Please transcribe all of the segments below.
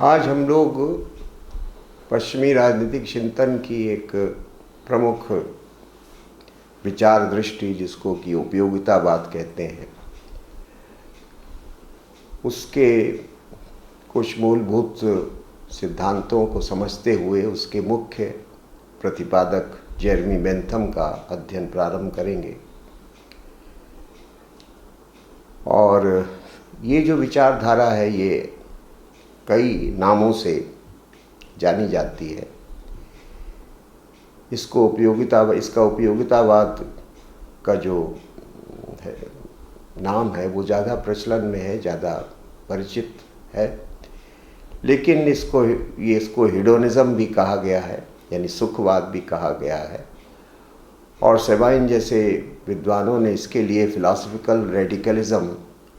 आज हम लोग पश्चिमी राजनीतिक चिंतन की एक प्रमुख विचार दृष्टि, जिसको कि उपयोगितावाद कहते हैं, उसके कुछ मूलभूत सिद्धांतों को समझते हुए उसके मुख्य प्रतिपादक जेरेमी बेंथम का अध्ययन प्रारंभ करेंगे। और ये जो विचारधारा है ये कई नामों से जानी जाती है। इसका उपयोगितावाद का जो है नाम है वो ज़्यादा प्रचलन में है, ज़्यादा परिचित है। लेकिन इसको हिडोनिज्म भी कहा गया है, यानी सुखवाद भी कहा गया है। और सेबाइन जैसे विद्वानों ने इसके लिए फिलॉसफिकल रेडिकलिज्म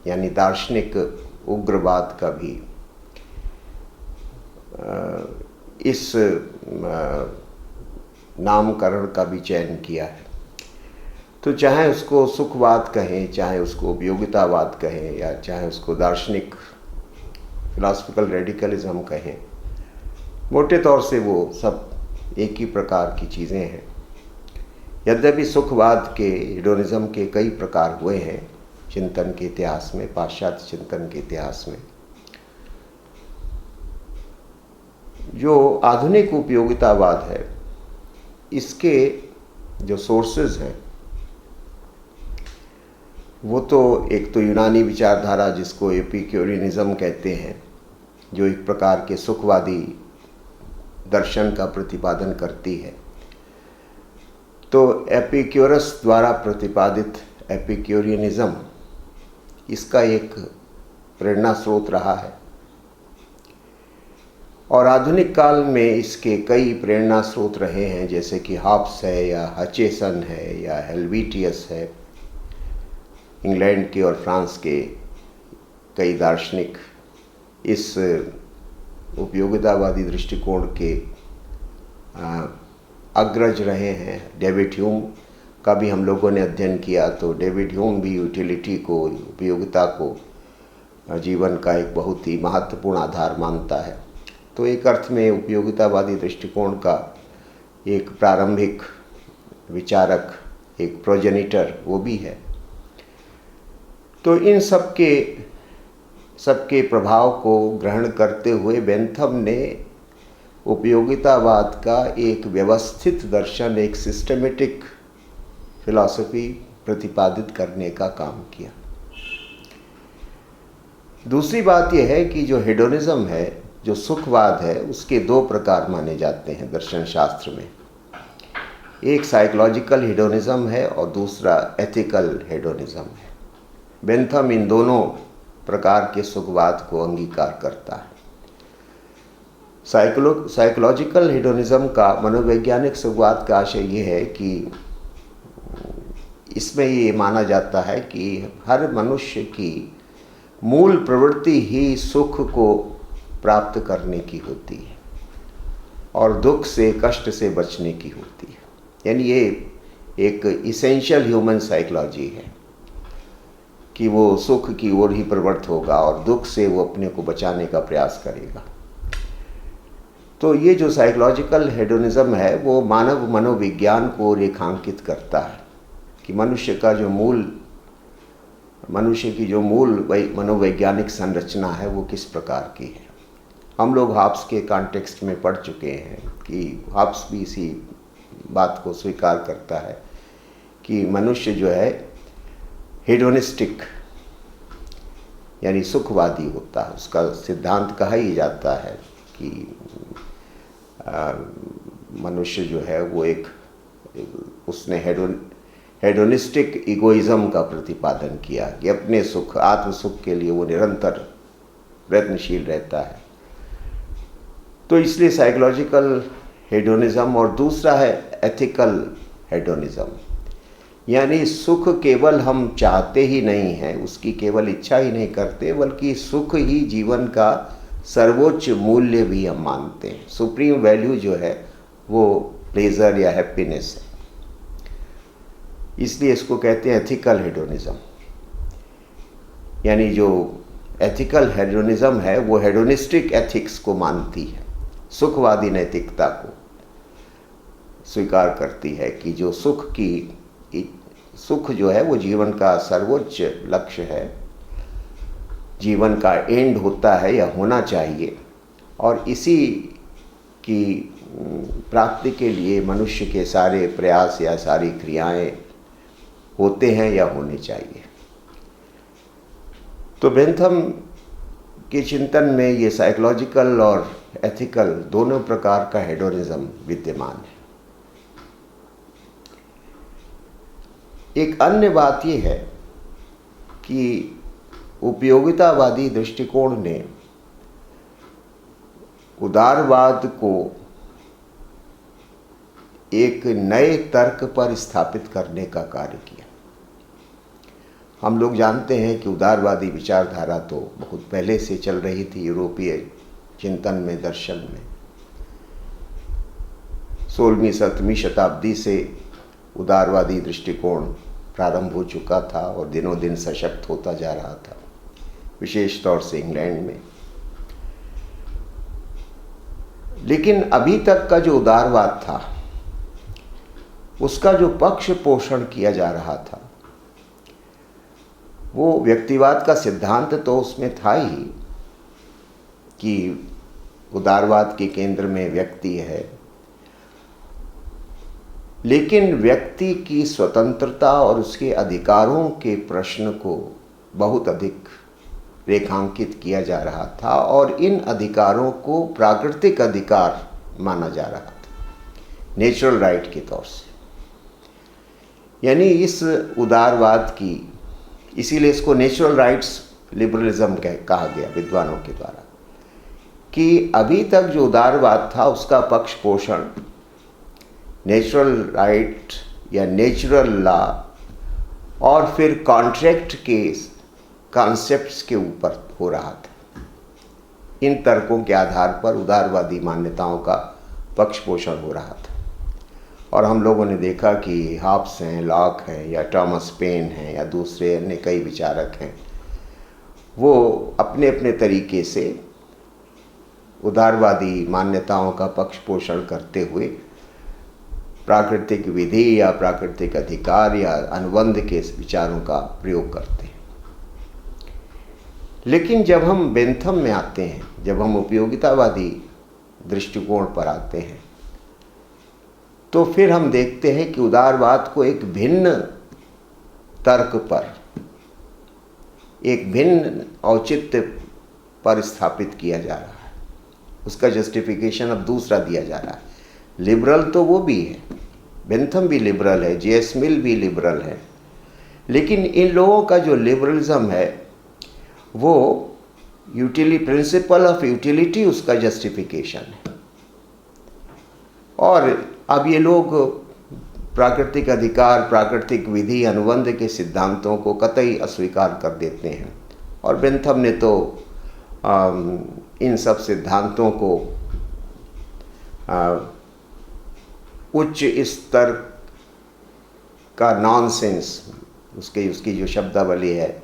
यानी दार्शनिक उग्रवाद का भी इस नामकरण का भी चयन किया है। तो चाहे उसको सुखवाद कहें, चाहे उसको उपयोगितावाद कहें, या चाहे उसको दार्शनिक फिलॉसफिकल रेडिकलिज्म कहें, मोटे तौर से वो सब एक ही प्रकार की चीज़ें हैं। यद्यपि सुखवाद के, हिडोनिज्म के कई प्रकार हुए हैं चिंतन के इतिहास में, पाश्चात्य चिंतन के इतिहास में। जो आधुनिक उपयोगितावाद है, इसके जो सोर्सेज हैं वो तो एक तो यूनानी विचारधारा जिसको एपिक्यूरियनिज्म कहते हैं, जो एक प्रकार के सुखवादी दर्शन का प्रतिपादन करती है। तो एपिक्यूरस द्वारा प्रतिपादित एपिक्यूरियनिज्म इसका एक प्रेरणा स्रोत रहा है। और आधुनिक काल में इसके कई प्रेरणा स्रोत रहे हैं, जैसे कि हॉब्स है, या हचेसन है, या हेल्वेटियस है। इंग्लैंड के और फ्रांस के कई दार्शनिक इस उपयोगितावादी दृष्टिकोण के अग्रज रहे हैं। डेविड ह्यूम का भी हम लोगों ने अध्ययन किया, तो डेविड ह्यूम भी यूटिलिटी को, उपयोगिता को जीवन का एक बहुत ही महत्वपूर्ण आधार मानता है। तो एक अर्थ में उपयोगितावादी दृष्टिकोण का एक प्रारंभिक विचारक, एक प्रोजेनिटर वो भी है। तो इन सबके प्रभाव को ग्रहण करते हुए बेंथम ने उपयोगितावाद का एक व्यवस्थित दर्शन, एक सिस्टमेटिक फिलॉसफी प्रतिपादित करने का काम किया। दूसरी बात यह है कि जो हेडोनिज्म है, जो सुखवाद है, उसके दो प्रकार माने जाते हैं दर्शन शास्त्र में। एक साइकोलॉजिकल हेडोनिज्म है और दूसरा एथिकल हेडोनिज्म है। बेंथम इन दोनों प्रकार के सुखवाद को अंगीकार करता है। साइकोलॉजिकल हेडोनिज्म का, मनोवैज्ञानिक सुखवाद का आशय ये है कि इसमें ये माना जाता है कि हर मनुष्य की मूल प्रवृत्ति ही सुख को प्राप्त करने की होती है और दुख से, कष्ट से बचने की होती है। यानी ये एक इसेंशियल ह्यूमन साइकोलॉजी है कि वो सुख की ओर ही प्रवृत्त होगा और दुख से वो अपने को बचाने का प्रयास करेगा। तो ये जो साइकोलॉजिकल हेडोनिज्म है वो मानव मनोविज्ञान को रेखांकित करता है कि मनुष्य की जो मूल मनोवैज्ञानिक संरचना है वो किस प्रकार की है। हम लोग हॉब्स के कॉन्टेक्स्ट में पढ़ चुके हैं कि हॉब्स भी इसी बात को स्वीकार करता है कि मनुष्य जो है हेडोनिस्टिक यानी सुखवादी होता है। उसका सिद्धांत कहा ही जाता है कि मनुष्य जो है वो उसने हेडोनिस्टिक इगोइज्म का प्रतिपादन किया कि अपने सुख, आत्म सुख के लिए वो निरंतर प्रयत्नशील रहता है। तो इसलिए साइकोलॉजिकल हेडोनिज्म, और दूसरा है एथिकल हेडोनिज्म, यानी सुख केवल हम चाहते ही नहीं हैं, उसकी केवल इच्छा ही नहीं करते, बल्कि सुख ही जीवन का सर्वोच्च मूल्य भी हम मानते हैं। सुप्रीम वैल्यू जो है वो प्लेजर या हैप्पीनेस है। इसलिए इसको कहते हैं एथिकल हेडोनिज्म। यानी जो एथिकल हेडोनिज्म है वो हेडोनिस्टिक एथिक्स को मानती है, सुखवादी नैतिकता को स्वीकार करती है कि जो सुख जो है वो जीवन का सर्वोच्च लक्ष्य है, जीवन का एंड होता है या होना चाहिए, और इसी की प्राप्ति के लिए मनुष्य के सारे प्रयास या सारी क्रियाएं होते हैं या होने चाहिए। तो बेंथम के चिंतन में ये साइकोलॉजिकल और एथिकल दोनों प्रकार का हेडोनिज्म विद्यमान है। एक अन्य बात ये है कि उपयोगितावादी दृष्टिकोण ने उदारवाद को एक नए तर्क पर स्थापित करने का कार्य किया। हम लोग जानते हैं कि उदारवादी विचारधारा तो बहुत पहले से चल रही थी यूरोपीय चिंतन में, दर्शन में। 16वीं-17वीं शताब्दी से उदारवादी दृष्टिकोण प्रारंभ हो चुका था और दिनों दिन सशक्त होता जा रहा था, विशेष तौर से इंग्लैंड में। लेकिन अभी तक का जो उदारवाद था उसका जो पक्ष पोषण किया जा रहा था वो व्यक्तिवाद का सिद्धांत तो उसमें था ही कि उदारवाद के केंद्र में व्यक्ति है, लेकिन व्यक्ति की स्वतंत्रता और उसके अधिकारों के प्रश्न को बहुत अधिक रेखांकित किया जा रहा था और इन अधिकारों को प्राकृतिक अधिकार माना जा रहा था, नेचुरल राइट के तौर से। यानी इस उदारवाद की, इसीलिए इसको नेचुरल राइट्स लिबरलिज्म कहा गया विद्वानों के द्वारा, कि अभी तक जो उदारवाद था उसका पक्ष पोषण नेचुरल राइट या नेचुरल लॉ और फिर कॉन्ट्रैक्ट के कॉन्सेप्ट्स के ऊपर हो रहा था। इन तर्कों के आधार पर उदारवादी मान्यताओं का पक्ष पोषण हो रहा था। और हम लोगों ने देखा कि हॉब्स हैं, लॉक हैं या थॉमस पेन हैं या दूसरे अन्य कई विचारक हैं, वो अपने अपने तरीके से उदारवादी मान्यताओं का पक्ष पोषण करते हुए प्राकृतिक विधि या प्राकृतिक अधिकार या अनुबंध के विचारों का प्रयोग करते हैं। लेकिन जब हम बेंथम में आते हैं, जब हम उपयोगितावादी दृष्टिकोण पर आते हैं, तो फिर हम देखते हैं कि उदारवाद को एक भिन्न तर्क पर, एक भिन्न औचित्य पर स्थापित किया जा रहा है। उसका जस्टिफिकेशन अब दूसरा दिया जा रहा है। लिबरल तो वो भी है, बेंथम भी लिबरल है, जे.एस. मिल भी लिबरल है, लेकिन इन लोगों का जो लिबरलिज्म है वो प्रिंसिपल ऑफ यूटिलिटी उसका जस्टिफिकेशन है। और अब ये लोग प्राकृतिक अधिकार, प्राकृतिक विधि, अनुबंध के सिद्धांतों को कतई अस्वीकार कर देते हैं। और बेंथम ने तो इन सब सिद्धांतों को उच्च स्तर का नॉनसेंस, उसकी जो शब्दावली है,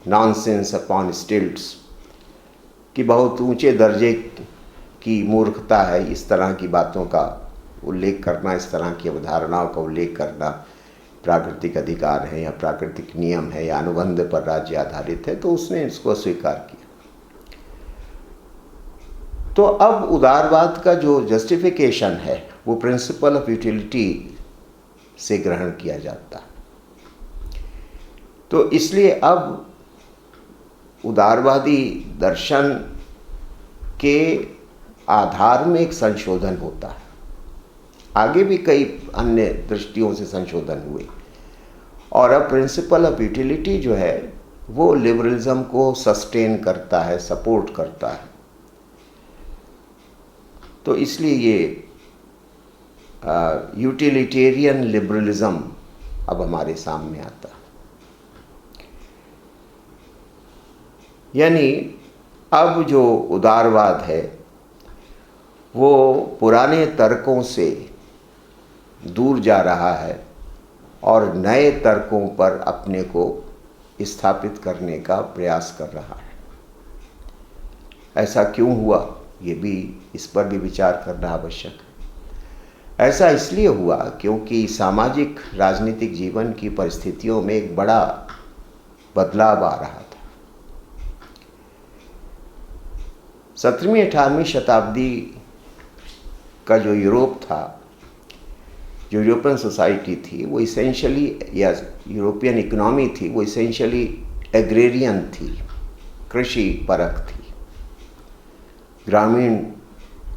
नॉनसेंस अपॉन स्टिल्ट्स, कि बहुत ऊंचे दर्जे की मूर्खता है इस तरह की बातों का उल्लेख करना, इस तरह की अवधारणाओं का उल्लेख करना। प्राकृतिक अधिकार है या प्राकृतिक नियम है या अनुबंध पर राज्य आधारित है, तो उसने इसको स्वीकार किया। तो अब उदारवाद का जो जस्टिफिकेशन है वो प्रिंसिपल ऑफ यूटिलिटी से ग्रहण किया जाता है। तो इसलिए अब उदारवादी दर्शन के आधार में एक संशोधन होता है। आगे भी कई अन्य दृष्टियों से संशोधन हुए और अब प्रिंसिपल ऑफ यूटिलिटी जो है वो लिबरलिज्म को सस्टेन करता है, सपोर्ट करता है। तो इसलिए ये यूटिलिटेरियन लिबरलिज्म अब हमारे सामने आता है। यानी अब जो उदारवाद है वो पुराने तर्कों से दूर जा रहा है और नए तर्कों पर अपने को स्थापित करने का प्रयास कर रहा है। ऐसा क्यों हुआ, ये भी, इस पर भी विचार करना आवश्यक है। ऐसा इसलिए हुआ क्योंकि सामाजिक राजनीतिक जीवन की परिस्थितियों में एक बड़ा बदलाव आ रहा था। 17वीं 18वीं शताब्दी का जो यूरोप था, जो यूरोपियन सोसाइटी थी, वो इसेंशियली, या यूरोपियन इकोनॉमी थी, वो इसेंशियली एग्रेरियन थी, कृषि परक थी, ग्रामीण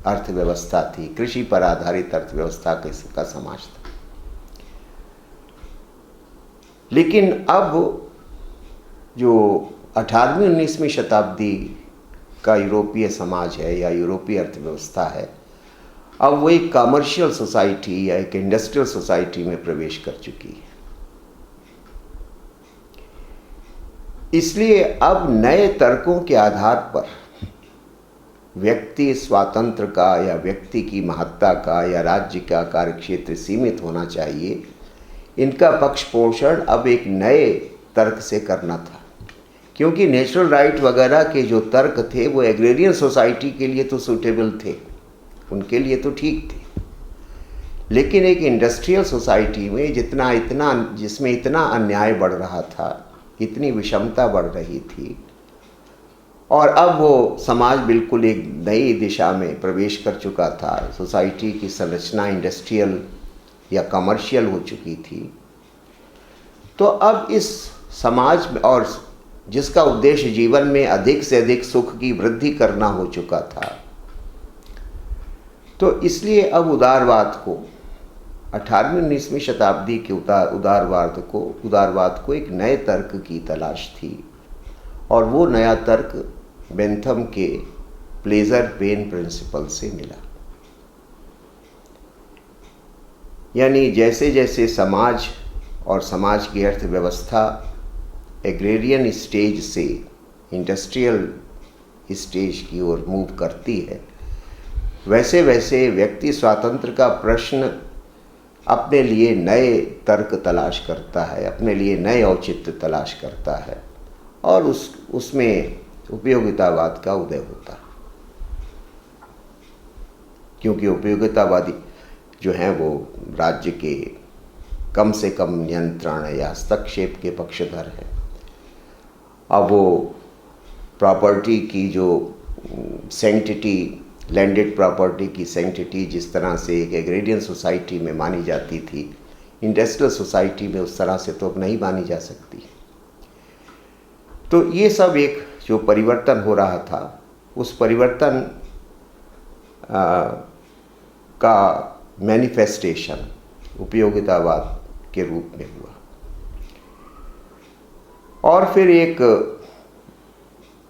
अर्थव्यवस्था थी, कृषि पर आधारित अर्थव्यवस्था का समाज था। लेकिन अब जो 18वीं 19वीं शताब्दी का यूरोपीय समाज है या यूरोपीय अर्थव्यवस्था है, अब वो एक कमर्शियल सोसाइटी या एक इंडस्ट्रियल सोसाइटी में प्रवेश कर चुकी है। इसलिए अब नए तर्कों के आधार पर व्यक्ति स्वातंत्र का या व्यक्ति की महत्ता का या राज्य का कार्यक्षेत्र सीमित होना चाहिए, इनका पक्ष पोषण अब एक नए तर्क से करना था। क्योंकि नेचुरल राइट वगैरह के जो तर्क थे वो एग्रेरियन सोसाइटी के लिए तो सूटेबल थे, उनके लिए तो ठीक थे, लेकिन एक इंडस्ट्रियल सोसाइटी में जिसमें इतना अन्याय बढ़ रहा था, इतनी विषमता बढ़ रही थी, और अब वो समाज बिल्कुल एक नई दिशा में प्रवेश कर चुका था। सोसाइटी की संरचना इंडस्ट्रियल या कमर्शियल हो चुकी थी। तो अब इस समाज में, और जिसका उद्देश्य जीवन में अधिक से अधिक सुख की वृद्धि करना हो चुका था, तो इसलिए अब उदारवाद को, 18वीं 19वीं शताब्दी के उदारवाद को एक नए तर्क की तलाश थी, और वो नया तर्क बेंथम के प्लेजर पेन प्रिंसिपल से मिला। यानी जैसे जैसे समाज और समाज की अर्थव्यवस्था एग्रेरियन स्टेज से इंडस्ट्रियल स्टेज की ओर मूव करती है, वैसे वैसे व्यक्ति स्वातंत्र का प्रश्न अपने लिए नए तर्क तलाश करता है, अपने लिए नए औचित्य तलाश करता है, और उसमें उपयोगितावाद का उदय होता है। क्योंकि उपयोगितावादी जो हैं वो राज्य के कम से कम नियंत्रण या हस्तक्षेप के पक्षधर हैं। अब वो प्रॉपर्टी की जो सैंक्टिटी, लैंडेड प्रॉपर्टी की सैंक्टिटी जिस तरह से एक एग्रेरियन सोसाइटी में मानी जाती थी, इंडस्ट्रियल सोसाइटी में उस तरह से तो अब नहीं मानी जा सकती। तो ये सब एक जो परिवर्तन हो रहा था, उस परिवर्तन का मैनिफेस्टेशन उपयोगितावाद के रूप में हुआ। और फिर एक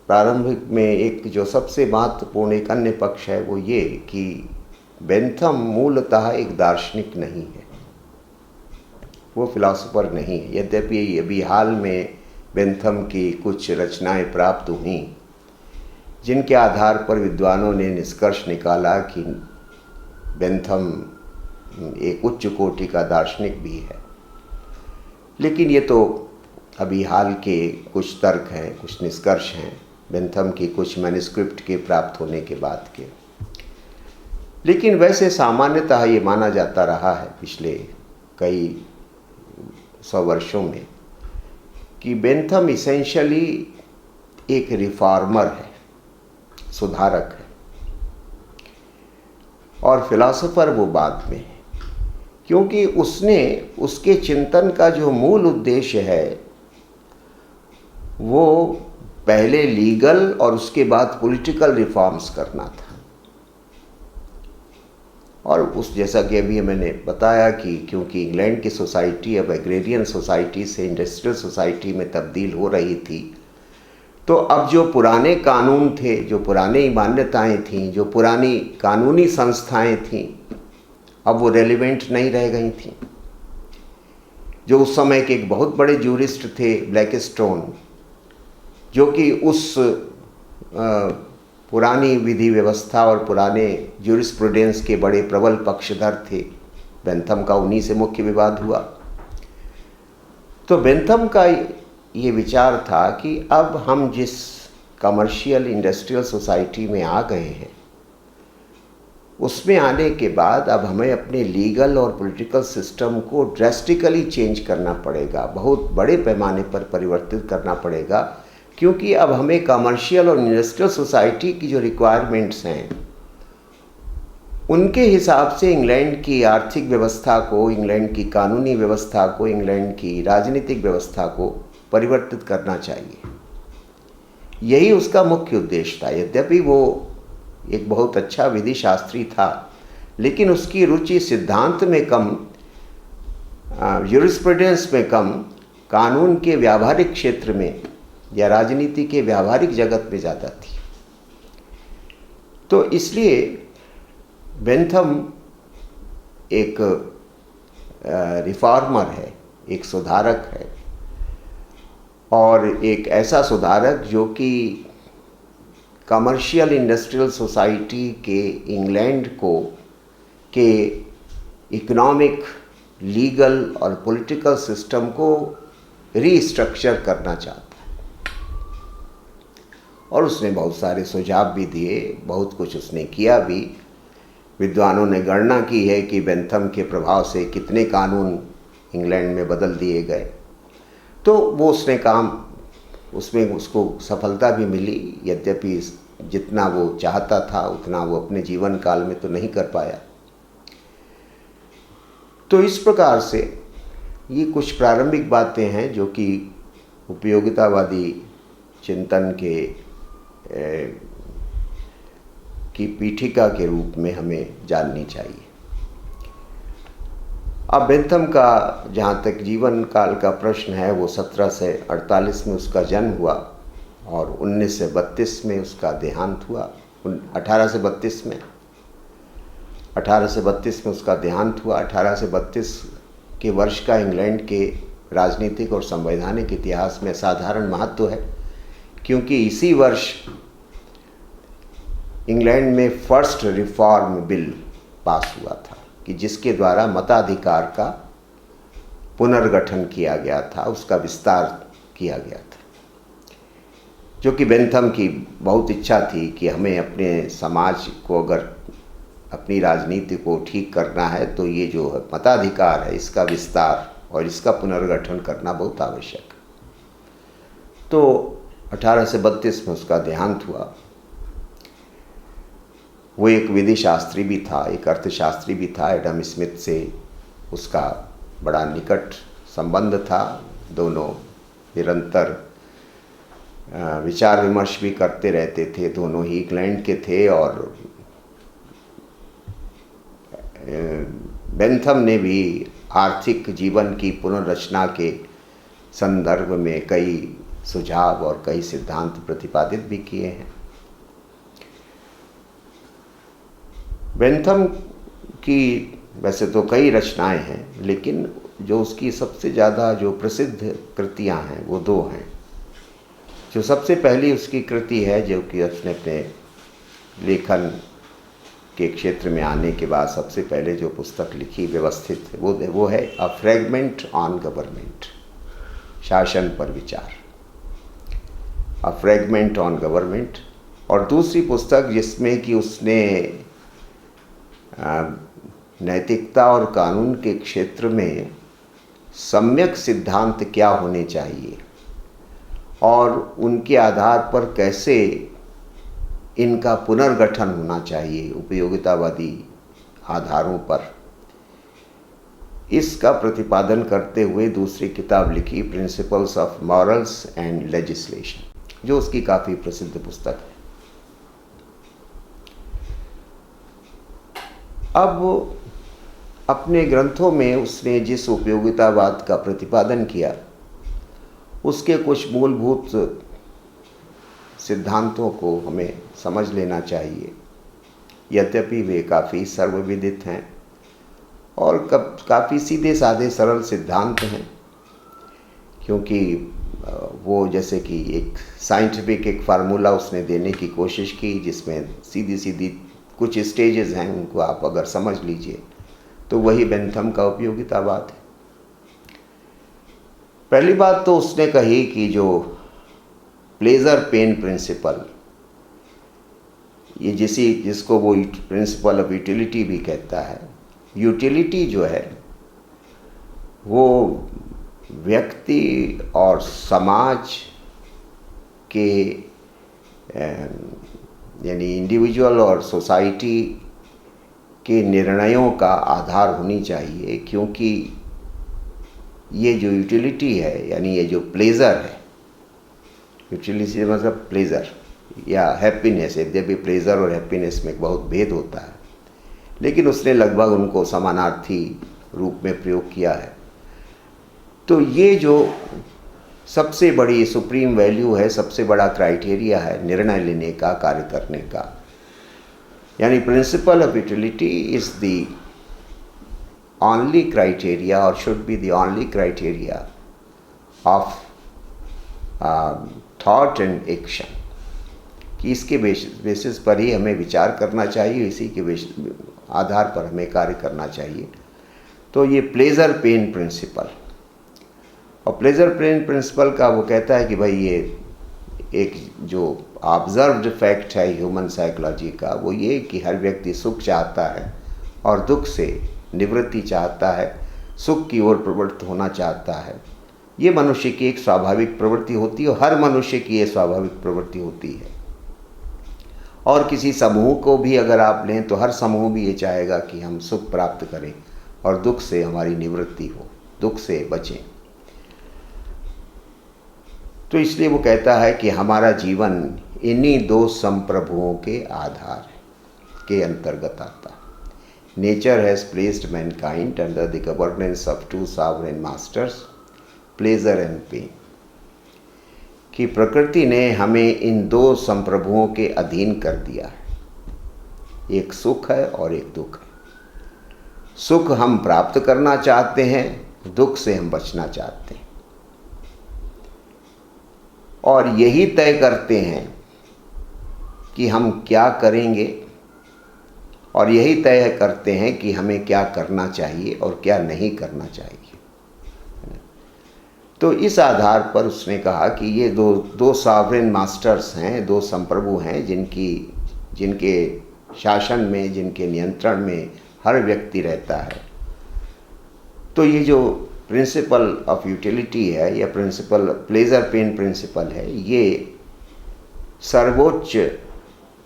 प्रारंभिक में एक जो सबसे महत्वपूर्ण एक अन्य पक्ष है वो ये कि बेंथम मूलतः एक दार्शनिक नहीं है, वो फिलॉसफर नहीं है। यद्यपि अभी हाल में बेंथम की कुछ रचनाएं प्राप्त हुई जिनके आधार पर विद्वानों ने निष्कर्ष निकाला कि बेंथम एक उच्च कोटि का दार्शनिक भी है, लेकिन ये तो अभी हाल के कुछ तर्क हैं, कुछ निष्कर्ष हैं बेंथम की कुछ मैन्युस्क्रिप्ट के प्राप्त होने के बाद के। लेकिन वैसे सामान्यतः ये माना जाता रहा है पिछले कई 100 वर्षों में कि बेंथम इसेंशियली एक रिफॉर्मर है, सुधारक है, और फिलॉसफर वो बाद में है। क्योंकि उसके चिंतन का जो मूल उद्देश्य है वो पहले लीगल और उसके बाद पॉलिटिकल रिफॉर्म्स करना था। और उस जैसा कि अभी मैंने बताया कि क्योंकि इंग्लैंड की सोसाइटी अब एग्रेरियन सोसाइटी से इंडस्ट्रियल सोसाइटी में तब्दील हो रही थी, तो अब जो पुराने कानून थे, जो पुरानी मान्यताएं थीं, जो पुरानी कानूनी संस्थाएं थीं, अब वो रेलिवेंट नहीं रह गई थीं। जो उस समय के एक बहुत बड़े जूरिस्ट थे ब्लैकस्टोन, जो कि उस पुरानी विधि व्यवस्था और पुराने ज्यूरिस्प्रूडेंस के बड़े प्रबल पक्षधर थे, बेंथम का उन्हीं से मुख्य विवाद हुआ। तो बेंथम का ये विचार था कि अब हम जिस कमर्शियल इंडस्ट्रियल सोसाइटी में आ गए हैं, उसमें आने के बाद अब हमें अपने लीगल और पॉलिटिकल सिस्टम को ड्रेस्टिकली चेंज करना पड़ेगा, बहुत बड़े पैमाने पर परिवर्तित करना पड़ेगा, क्योंकि अब हमें कमर्शियल और इंडस्ट्रियल सोसाइटी की जो रिक्वायरमेंट्स हैं उनके हिसाब से इंग्लैंड की आर्थिक व्यवस्था को, इंग्लैंड की कानूनी व्यवस्था को, इंग्लैंड की राजनीतिक व्यवस्था को परिवर्तित करना चाहिए। यही उसका मुख्य उद्देश्य था। यद्यपि वो एक बहुत अच्छा विधि शास्त्री था, लेकिन उसकी रुचि सिद्धांत में कम, यूरिस्प्रूडेंस में कम, कानून के व्यावहारिक क्षेत्र में या राजनीति के व्यावहारिक जगत में ज़्यादा थी। तो इसलिए बेंथम एक रिफॉर्मर है, एक सुधारक है, और एक ऐसा सुधारक जो कि कमर्शियल इंडस्ट्रियल सोसाइटी के इंग्लैंड को के इकोनॉमिक, लीगल और पॉलिटिकल सिस्टम को रीस्ट्रक्चर करना चाहता है। और उसने बहुत सारे सुझाव भी दिए, बहुत कुछ उसने किया भी। विद्वानों ने गणना की है कि बेंथम के प्रभाव से कितने कानून इंग्लैंड में बदल दिए गए। तो वो उसने काम, उसमें उसको सफलता भी मिली, यद्यपि जितना वो चाहता था उतना वो अपने जीवन काल में तो नहीं कर पाया। तो इस प्रकार से ये कुछ प्रारंभिक बातें हैं जो कि उपयोगितावादी चिंतन की पीठिका के रूप में हमें जाननी चाहिए। अब बेंथम का जहाँ तक जीवन काल का प्रश्न है, वो 1748 में उसका जन्म हुआ और 1932 में उसका देहांत हुआ। 1832 में उसका देहांत हुआ। 1832 के वर्ष का इंग्लैंड के राजनीतिक और संवैधानिक इतिहास में साधारण महत्व है, क्योंकि इसी वर्ष इंग्लैंड में फर्स्ट रिफॉर्म बिल पास हुआ था कि जिसके द्वारा मताधिकार का पुनर्गठन किया गया था, उसका विस्तार किया गया था, जो कि बेंथम की बहुत इच्छा थी कि हमें अपने समाज को, अगर अपनी राजनीति को ठीक करना है तो ये जो मताधिकार है इसका विस्तार और इसका पुनर्गठन करना बहुत आवश्यक है। तो 1832 में उसका देहांत हुआ। वो एक विधि शास्त्री भी था, एक अर्थशास्त्री भी था। एडम स्मिथ से उसका बड़ा निकट संबंध था। दोनों निरंतर विचार विमर्श भी करते रहते थे। दोनों ही इंग्लैंड के थे और बेंथम ने भी आर्थिक जीवन की पुनर्रचना के संदर्भ में कई सुझाव और कई सिद्धांत प्रतिपादित भी किए हैं। बेंथम की वैसे तो कई रचनाएं हैं, लेकिन जो उसकी सबसे ज़्यादा जो प्रसिद्ध कृतियां हैं वो दो हैं। जो सबसे पहली उसकी कृति है, जो कि उसने अपने लेखन के क्षेत्र में आने के बाद सबसे पहले जो पुस्तक लिखी व्यवस्थित, वो है अ फ्रेगमेंट ऑन गवर्नमेंट, शासन पर विचार, अ फ्रेगमेंट ऑन गवर्नमेंट। और दूसरी पुस्तक जिसमें कि उसने नैतिकता और कानून के क्षेत्र में सम्यक सिद्धांत क्या होने चाहिए और उनके आधार पर कैसे इनका पुनर्गठन होना चाहिए उपयोगितावादी आधारों पर, इसका प्रतिपादन करते हुए दूसरी किताब लिखी, principles of morals and legislation, जो उसकी काफ़ी प्रसिद्ध पुस्तक है। अब अपने ग्रंथों में उसने जिस उपयोगितावाद का प्रतिपादन किया उसके कुछ मूलभूत सिद्धांतों को हमें समझ लेना चाहिए। यद्यपि वे काफ़ी सर्वविदित हैं और काफ़ी सीधे साधे सरल सिद्धांत हैं, क्योंकि वो जैसे कि एक साइंटिफिक एक फार्मूला उसने देने की कोशिश की, जिसमें सीधी सीधी कुछ स्टेजेस हैं, उनको आप अगर समझ लीजिए तो वही बेंथम का उपयोगितावाद है। पहली बात तो उसने कही कि जो प्लेजर पेन प्रिंसिपल, ये जिसको वो प्रिंसिपल ऑफ यूटिलिटी भी कहता है। यूटिलिटी जो है वो व्यक्ति और समाज के यानी इंडिविजुअल और सोसाइटी के निर्णयों का आधार होनी चाहिए, क्योंकि ये जो यूटिलिटी है यानी ये जो प्लेजर है, यूटिलिटी मतलब प्लेजर या हैप्पीनेस, यद्यपि प्लेजर और हैप्पीनेस में बहुत भेद होता है, लेकिन उसने लगभग उनको समानार्थी रूप में प्रयोग किया है। तो ये जो सबसे बड़ी सुप्रीम वैल्यू है, सबसे बड़ा क्राइटेरिया है निर्णय लेने का, कार्य करने का, यानी principle of utility is the only criteria और should be the only criteria of thought and action, कि इसके बेसिस पर ही हमें विचार करना चाहिए, इसी के आधार पर हमें कार्य करना चाहिए। तो ये प्लेजर पेन प्रिंसिपल, और प्लेजर पेन प्रिंसिपल का वो कहता है कि भाई ये एक जो ऑब्जर्व्ड फैक्ट है ह्यूमन साइकोलॉजी का, वो ये कि हर व्यक्ति सुख चाहता है और दुख से निवृत्ति चाहता है, सुख की ओर प्रवृत्त होना चाहता है। ये मनुष्य की एक स्वाभाविक प्रवृत्ति होती है और हर मनुष्य की ये स्वाभाविक प्रवृत्ति होती है। और किसी समूह को भी अगर आप लें तो हर समूह भी ये चाहेगा कि हम सुख प्राप्त करें और दुख से हमारी निवृत्ति हो, दुख से बचें। तो इसलिए वो कहता है कि हमारा जीवन इन्हीं दो संप्रभुओं के आधार के अंतर्गत आता है। Nature has placed mankind under the governance of two sovereign masters, pleasure and pain, कि प्रकृति ने हमें इन दो संप्रभुओं के अधीन कर दिया है, एक सुख है और एक दुख है। सुख हम प्राप्त करना चाहते हैं, दुख से हम बचना चाहते हैं, और यही तय करते हैं कि हम क्या करेंगे, और यही तय करते हैं कि हमें क्या करना चाहिए और क्या नहीं करना चाहिए। तो इस आधार पर उसने कहा कि ये दो सॉवरेन मास्टर्स हैं, दो संप्रभु हैं, जिनके शासन में, जिनके नियंत्रण में हर व्यक्ति रहता है। तो ये जो प्रिंसिपल ऑफ यूटिलिटी है या प्रिंसिपल प्लेजर पेन प्रिंसिपल है, ये सर्वोच्च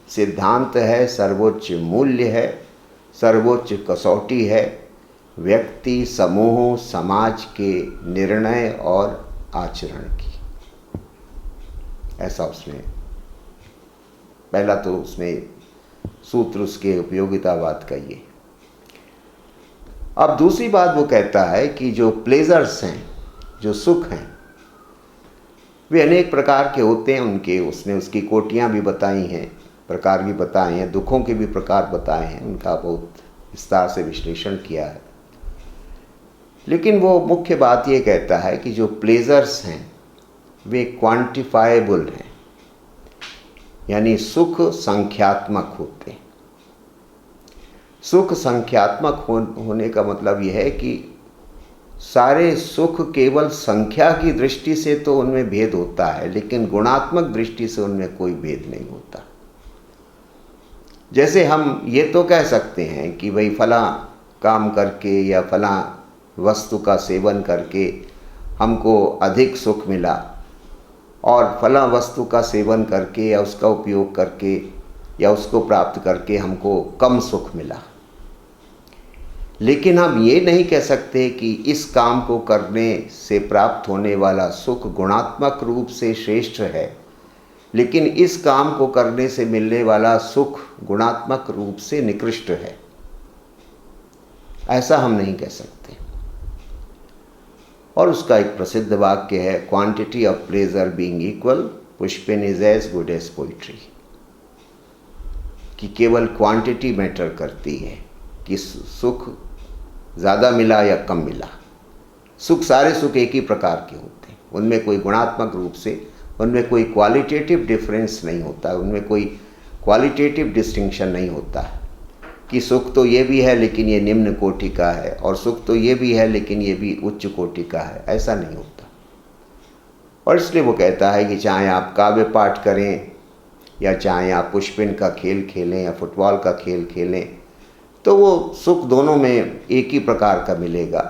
सिद्धांत है, सर्वोच्च मूल्य है, सर्वोच्च कसौटी है व्यक्ति, समूह, समाज के निर्णय और आचरण की। ऐसा उसने पहला तो उसने सूत्र उसके उपयोगितावाद का ये। अब दूसरी बात वो कहता है कि जो प्लेजर्स हैं, जो सुख हैं, वे अनेक प्रकार के होते हैं। उसने उसकी कोटियाँ भी बताई हैं, प्रकार भी बताए हैं, दुखों के भी प्रकार बताए हैं, उनका बहुत विस्तार से विश्लेषण किया है। लेकिन वो मुख्य बात ये कहता है कि जो प्लेजर्स हैं वे क्वांटिफाएबल हैं, यानी सुख संख्यात्मक होते हैं। सुख संख्यात्मक होने का मतलब यह है कि सारे सुख केवल संख्या की दृष्टि से तो उनमें भेद होता है, लेकिन गुणात्मक दृष्टि से उनमें कोई भेद नहीं होता। जैसे हम ये तो कह सकते हैं कि भाई फला काम करके या फला वस्तु का सेवन करके हमको अधिक सुख मिला, और फला वस्तु का सेवन करके या उसका उपयोग करके या उसको प्राप्त करके हमको कम सुख मिला। लेकिन हम ये नहीं कह सकते कि इस काम को करने से प्राप्त होने वाला सुख गुणात्मक रूप से श्रेष्ठ है, लेकिन इस काम को करने से मिलने वाला सुख गुणात्मक रूप से निकृष्ट है। ऐसा हम नहीं कह सकते। और उसका एक प्रसिद्ध वाक्य है, quantity of pleasure being equal, pushpin is as good as poetry, कि केवल क्वांटिटी मैटर करती है कि सुख ज़्यादा मिला या कम मिला। सुख, सारे सुख एक ही प्रकार के होते हैं, उनमें कोई गुणात्मक रूप से, उनमें कोई क्वालिटेटिव डिफरेंस नहीं होता, उनमें कोई क्वालिटेटिव डिस्टिंक्शन नहीं होता कि सुख तो ये भी है लेकिन ये निम्न कोटि का है, और सुख तो ये भी है लेकिन ये भी उच्च कोटि का है। ऐसा नहीं होता। और इसलिए वो कहता है कि चाहे आप काव्य पाठ करें या चाहे आप पुष्पिन का खेल खेलें या फुटबॉल का खेल खेलें, तो वो सुख दोनों में एक ही प्रकार का मिलेगा।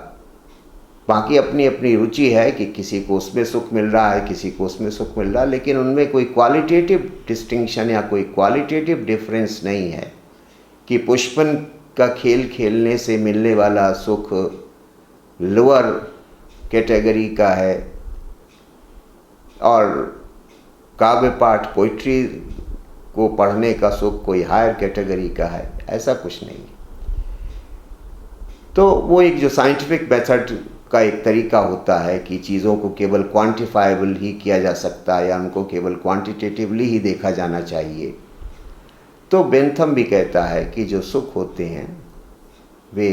बाकी अपनी अपनी रुचि है कि किसी को उसमें सुख मिल रहा है, किसी को उसमें सुख मिल रहा है, लेकिन उनमें कोई क्वालिटेटिव डिस्टिंक्शन या कोई क्वालिटेटिव डिफरेंस नहीं है कि पुष्पन का खेल खेलने से मिलने वाला सुख लोअर कैटेगरी का है और काव्य पाठ पोइट्री को पढ़ने का सुख कोई हायर कैटेगरी का है। ऐसा कुछ नहीं है। तो वो एक जो साइंटिफिक मेथड का एक तरीका होता है कि चीज़ों को केवल क्वांटिफाइबल ही किया जा सकता है या उनको केवल क्वांटिटेटिवली ही देखा जाना चाहिए। तो बेंथम भी कहता है कि जो सुख होते हैं वे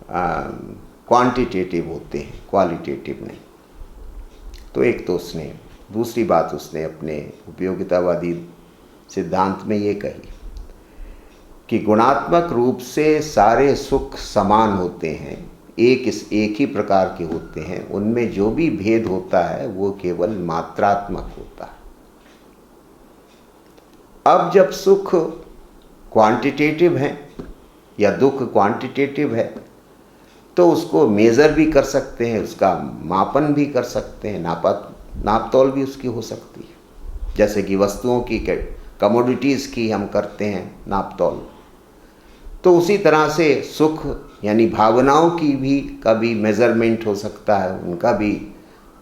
क्वांटिटेटिव होते हैं, क्वालिटेटिव नहीं। तो एक तो उसने दूसरी बात उसने अपने उपयोगितावादी सिद्धांत में ये कही कि गुणात्मक रूप से सारे सुख समान होते हैं, एक ही प्रकार के होते हैं, उनमें जो भी भेद होता है वो केवल मात्रात्मक होता है। अब जब सुख क्वांटिटेटिव है या दुख क्वांटिटेटिव है तो उसको मेज़र भी कर सकते हैं, उसका मापन भी कर सकते हैं, नापतोल भी उसकी हो सकती है। जैसे कि वस्तुओं की, कमोडिटीज़ की हम करते हैं नापतोल, तो उसी तरह से सुख यानी भावनाओं की भी कभी मेज़रमेंट हो सकता है, उनका भी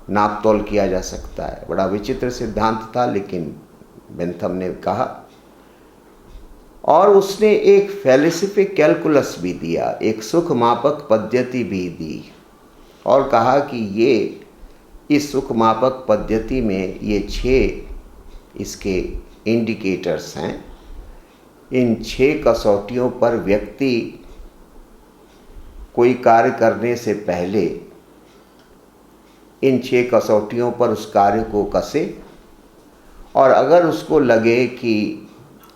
नापतोल किया जा सकता है। बड़ा विचित्र सिद्धांत था, लेकिन बेंथम ने कहा। और उसने एक फैलिसिफिक कैलकुलस भी दिया, एक सुख मापक पद्धति भी दी और कहा कि ये इस सुख मापक पद्धति में ये 6 इसके इंडिकेटर्स हैं। इन 6 कसौटियों पर व्यक्ति कोई कार्य करने से पहले इन 6 कसौटियों पर उस कार्य को कसे और अगर उसको लगे कि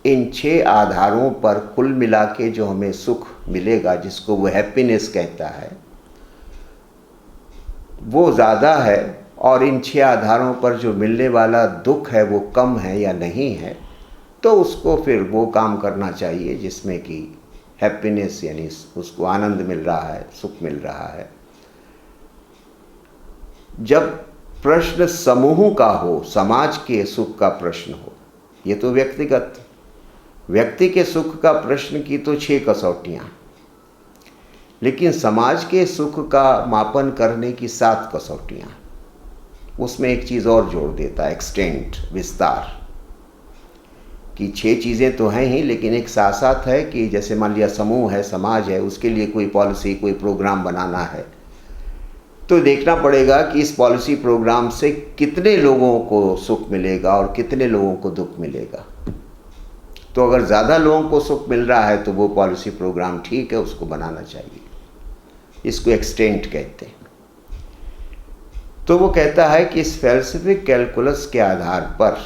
इन 6 आधारों पर कुल मिला के जो हमें सुख मिलेगा, जिसको वो हैप्पीनेस कहता है, वो ज़्यादा है और इन 6 आधारों पर जो मिलने वाला दुख है वो कम है या नहीं है, तो उसको फिर वो काम करना चाहिए जिसमें कि हैप्पीनेस यानी उसको आनंद मिल रहा है, सुख मिल रहा है। जब प्रश्न समूह का हो, समाज के सुख का प्रश्न हो, ये तो व्यक्ति के सुख का प्रश्न की तो 6 कसौटियाँ, लेकिन समाज के सुख का मापन करने की 7 कसौटियाँ। उसमें एक चीज़ और जोड़ देता है, एक्सटेंट, विस्तार, कि 6 चीज़ें तो हैं ही, लेकिन एक साथ साथ है कि जैसे मान लिया समूह है, समाज है, उसके लिए कोई पॉलिसी, कोई प्रोग्राम बनाना है, तो देखना पड़ेगा कि इस पॉलिसी प्रोग्राम से कितने लोगों को सुख मिलेगा और कितने लोगों को दुख मिलेगा। तो अगर ज़्यादा लोगों को सुख मिल रहा है तो वो पॉलिसी प्रोग्राम ठीक है, उसको बनाना चाहिए। इसको एक्सटेंट कहते हैं। तो वो कहता है कि इस फैल्सिफिक कैलकुलस के आधार पर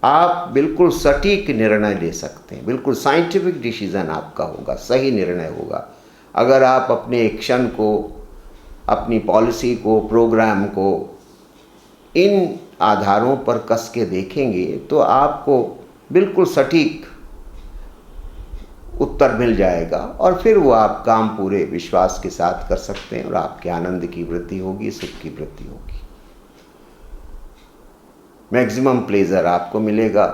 आप बिल्कुल सटीक निर्णय ले सकते हैं, बिल्कुल साइंटिफिक डिसीजन आपका होगा, सही निर्णय होगा। अगर आप अपने एक्शन को, अपनी पॉलिसी को, प्रोग्राम को इन आधारों पर कस के देखेंगे तो आपको बिल्कुल सटीक उत्तर मिल जाएगा और फिर वो आप काम पूरे विश्वास के साथ कर सकते हैं और आपके आनंद की वृद्धि होगी, सुख की वृद्धि होगी, मैक्सिमम प्लेजर आपको मिलेगा